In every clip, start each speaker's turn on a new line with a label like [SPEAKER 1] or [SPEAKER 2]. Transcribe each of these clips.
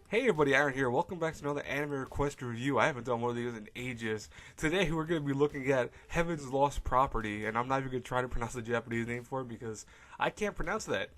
[SPEAKER 1] Hey everybody, Aaron here. Welcome back to another anime request review. I haven't done one of these in ages. Today we're going to be looking at Heaven's Lost Property, and I'm not even going to try to pronounce the Japanese name for it because I can't pronounce that.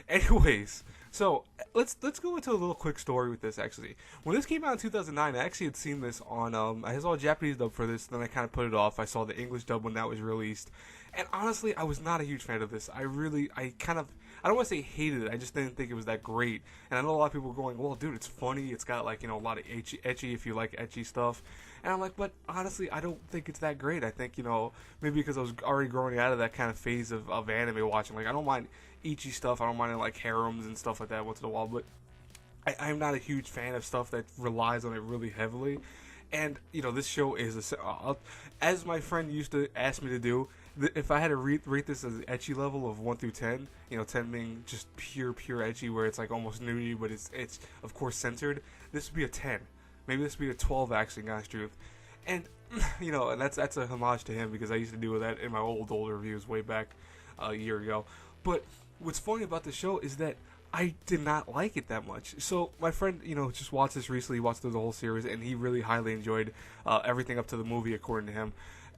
[SPEAKER 1] Anyways, so let's go into a little quick story with this. Actually, when this came out in 2009, I actually had seen this on. I saw a Japanese dub for this, then I kind of put it off. I saw the English dub when that was released, and honestly, I was not a huge fan of this. I don't want to say hated it. I just didn't think it was that great. And I know a lot of people are going, well, dude, it's funny. It's got like, a lot of etchy if you like etchy stuff. And I'm like, but honestly, I don't think it's that great. I think, maybe because I was already growing out of that kind of phase of anime watching. Like, I don't mind etchy stuff. I don't mind like harems and stuff like that once in a while. But I'm not a huge fan of stuff that relies on it really heavily. And, this show is, as my friend used to ask me to do, if I had to rate this as an etchy level of 1 through 10, 10 being just pure etchy where it's like almost nudity, but it's of course censored, this would be a 10. Maybe this would be a 12 actually, guys, truth. And, and that's a homage to him because I used to do that in my older reviews way back a year ago. But what's funny about the show is that I did not like it that much. So my friend, just watched this recently, watched through the whole series, and he really highly enjoyed everything up to the movie, according to him.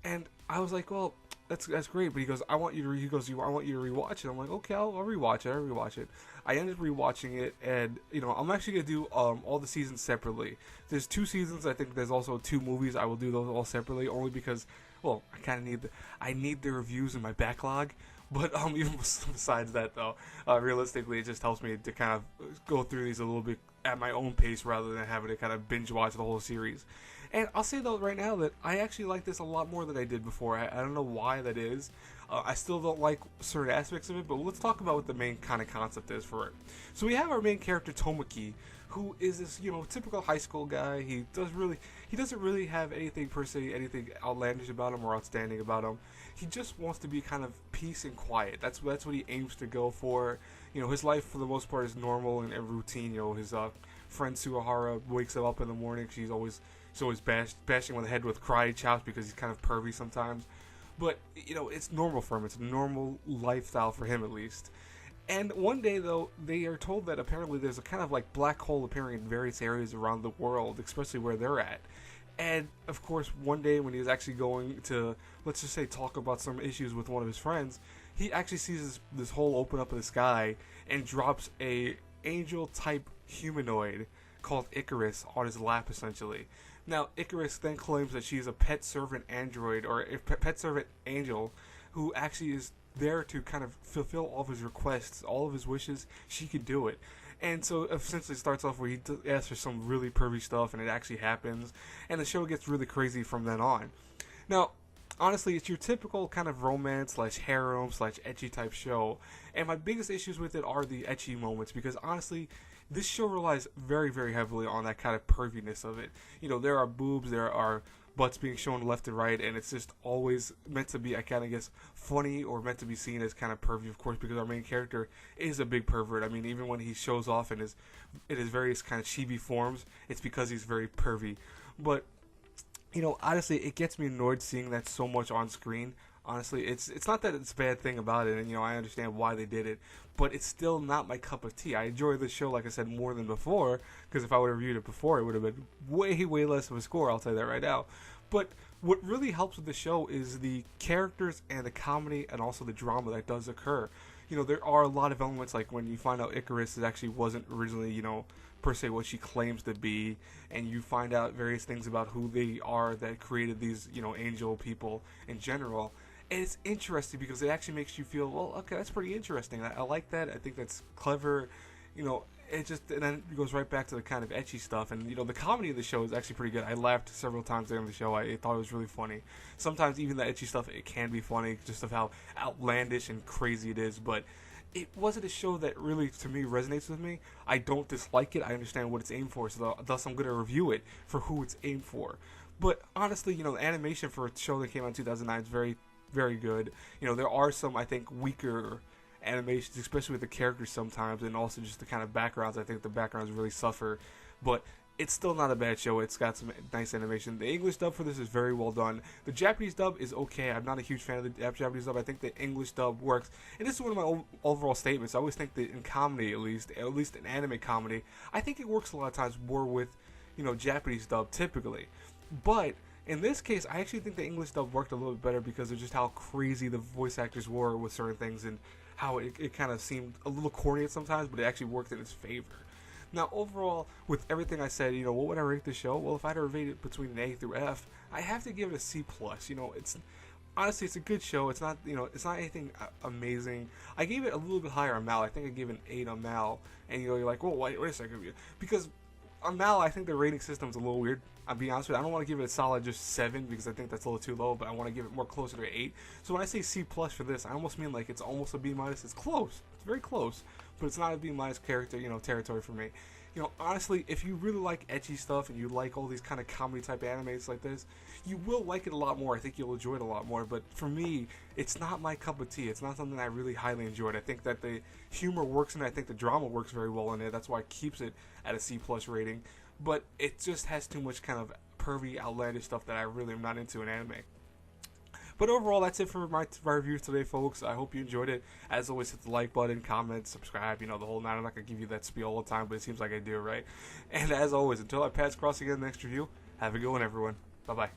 [SPEAKER 1] And I was like, well, that's great. But he goes, I want you to rewatch it. I'm like, okay, I'll rewatch it. I ended up rewatching it, and I'm actually gonna do all the seasons separately. There's 2 seasons. I think there's also 2 movies. I will do those all separately, only because, well, I kind of need the reviews in my backlog. But even besides that, though, realistically, it just helps me to kind of go through these a little bit at my own pace rather than having to kind of binge watch the whole series. And I'll say, though, right now that I actually like this a lot more than I did before. I don't know why that is. I still don't like certain aspects of it, but let's talk about what the main kind of concept is for it. So we have our main character, Tomoki, who is this, typical high school guy. He doesn't really have anything per se, anything outlandish about him or outstanding about him. He just wants to be kind of peace and quiet. That's what he aims to go for. His life for the most part is normal and routine. His friend Suahara wakes him up in the morning. She's always bashing him on the head with karate chops because he's kind of pervy sometimes. But, it's normal for him. It's a normal lifestyle for him, at least. And one day, though, they are told that apparently there's a kind of like black hole appearing in various areas around the world, especially where they're at. And, of course, one day when he was actually going to, let's just say, talk about some issues with one of his friends, he actually sees this hole open up in the sky and drops a angel-type humanoid called Icarus on his lap, essentially. Now, Icarus then claims that she's a pet servant android, or a pet servant angel, who actually is there to kind of fulfill all of his requests, all of his wishes. She could do it. And so essentially it starts off where he asks for some really pervy stuff, and it actually happens. And the show gets really crazy from then on. Now, honestly, it's your typical kind of romance / harem / ecchi type show. And my biggest issues with it are the ecchi moments, because honestly, this show relies very, very heavily on that kind of perviness of it. There are boobs, there are butts being shown left and right, and it's just always meant to be, I kind of guess, funny or meant to be seen as kind of pervy, of course, because our main character is a big pervert. I mean, even when he shows off in his various kind of chibi forms, it's because he's very pervy. But, honestly, it gets me annoyed seeing that so much on screen. Honestly, it's not that it's a bad thing about it, and I understand why they did it, but it's still not my cup of tea. I enjoy this show, like I said, more than before, because if I would have reviewed it before, it would have been way, way less of a score, I'll tell you that right now. But what really helps with the show is the characters and the comedy and also the drama that does occur. There are a lot of elements, like when you find out Icarus actually wasn't originally, per se what she claims to be, and you find out various things about who they are that created these, angel people in general. And it's interesting because it actually makes you feel, well, okay, that's pretty interesting. I like that. I think that's clever. And then it goes right back to the kind of ecchi stuff. And, the comedy of the show is actually pretty good. I laughed several times during the show. I thought it was really funny. Sometimes even the ecchi stuff, it can be funny just of how outlandish and crazy it is. But it wasn't a show that really, to me, resonates with me. I don't dislike it. I understand what it's aimed for. So thus I'm going to review it for who it's aimed for. But honestly, the animation for a show that came out in 2009 is very, very good. There are some, I think, weaker animations, especially with the characters sometimes, and also just the kind of backgrounds. I think the backgrounds really suffer, but it's still not a bad show. It's got some nice animation. The English dub for this is very well done. The Japanese dub is okay. I'm not a huge fan of the Japanese dub. I think the English dub works. And this is one of my overall statements. I always think that in comedy, at least in anime comedy, I think it works a lot of times more with, Japanese dub typically. But in this case, I actually think the English dub worked a little bit better because of just how crazy the voice actors were with certain things and how it kind of seemed a little corny at sometimes, but it actually worked in its favor. Now, overall, with everything I said, what would I rate the show? Well, if I had to rate it between an A through F, I have to give it a C+. It's honestly, it's a good show. It's not, it's not anything amazing. I gave it a little bit higher on Mal. I think I gave it an 8 on Mal, and you're like, well, wait a second, because on Mal, I think the rating system's a little weird. I'll be honest with you. I don't want to give it a solid just 7 because I think that's a little too low, but I want to give it more closer to 8. So when I say C+ for this, I almost mean like it's almost a B-. It's close. It's very close, but it's not a B- character, territory for me. Honestly, if you really like ecchi stuff and you like all these kind of comedy type animes like this, you will like it a lot more. I think you'll enjoy it a lot more. But for me, it's not my cup of tea. It's not something I really highly enjoyed. I think that the humor works in it. I think the drama works very well in it. That's why it keeps it at a C+ rating. But it just has too much kind of pervy, outlandish stuff that I really am not into in anime. But overall, that's it for my review today, folks. I hope you enjoyed it. As always, hit the like button, comment, subscribe, the whole nine. I'm not going to give you that spiel all the time, but it seems like I do, right? And as always, until I pass across again in the next review, have a good one, everyone. Bye-bye.